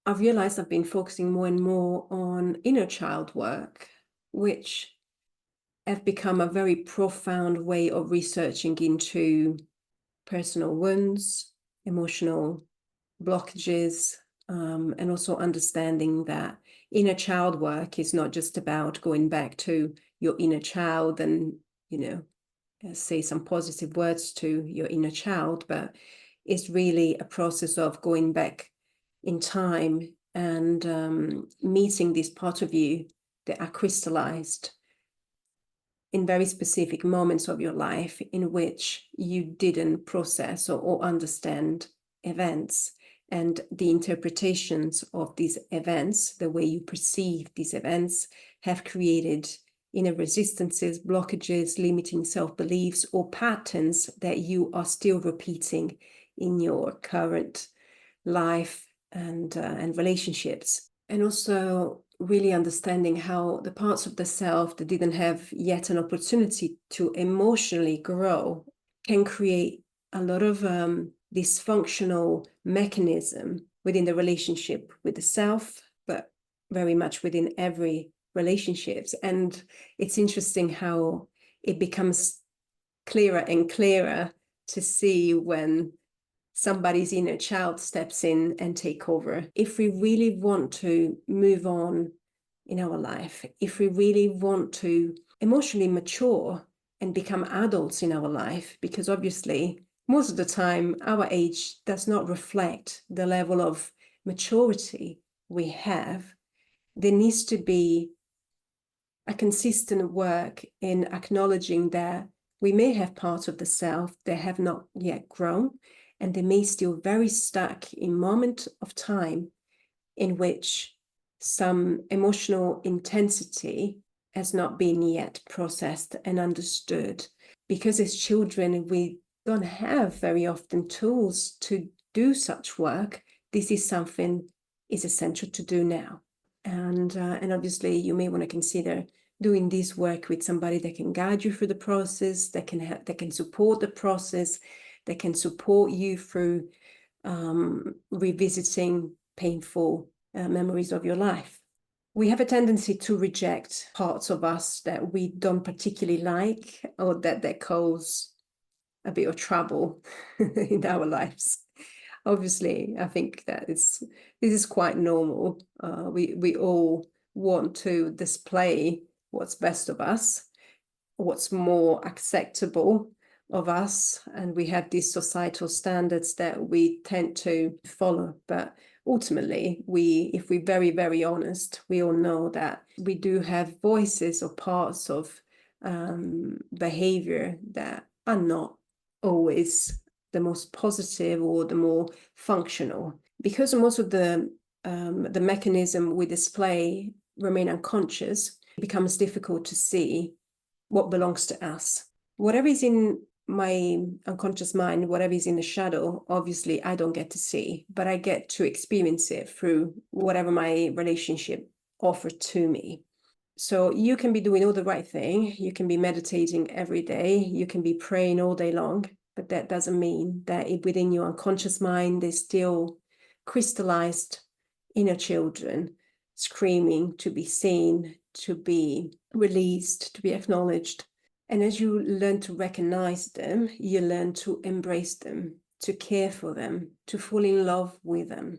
I've realized I've been focusing more and more on inner child work, which have become a very profound way of researching into personal wounds, emotional blockages, and also understanding that inner child work is not just about going back to your inner child and, say some positive words to your inner child, but it's really a process of going back in time and meeting these parts of you that are crystallized in very specific moments of your life in which you didn't process or understand events, and the interpretations of these events, the way you perceive these events, have created inner resistances, blockages, limiting self-beliefs, or patterns that you are still repeating in your current life and relationships. And also really understanding how the parts of the self that didn't have yet an opportunity to emotionally grow can create a lot of dysfunctional mechanism within the relationship with the self, but very much within every relationships. And it's interesting how it becomes clearer and clearer to see when somebody's inner child steps in and take over. If we really want to move on in our life, if we really want to emotionally mature and become adults in our life, because obviously most of the time our age does not reflect the level of maturity we have, there needs to be a consistent work in acknowledging that we may have parts of the self that have not yet grown, and they may still very stuck in moment of time in which some emotional intensity has not been yet processed and understood. Because as children, we don't have very often tools to do such work. This is something is essential to do now. And obviously you may want to consider doing this work with somebody that can guide you through the process, that can support the process, that can support you through revisiting painful memories of your life. We have a tendency to reject parts of us that we don't particularly like, or that cause a bit of trouble in our lives. Obviously, I think that this is quite normal. We all want to display what's best of us, what's more acceptable of us, and we have these societal standards that we tend to follow. But ultimately, if we're very, very honest, we all know that we do have voices or parts of behavior that are not always the most positive or the more functional, because most of the mechanism we display remain unconscious. It becomes difficult to see what belongs to us. Whatever is in my unconscious mind, whatever is in the shadow, obviously I don't get to see, but I get to experience it through whatever my relationship offered to me. So you can be doing all the right thing, you can be meditating every day, you can be praying all day long, but that doesn't mean that within your unconscious mind there's still crystallized inner children screaming to be seen, to be released, to be acknowledged. And as you learn to recognize them, you learn to embrace them, to care for them, to fall in love with them.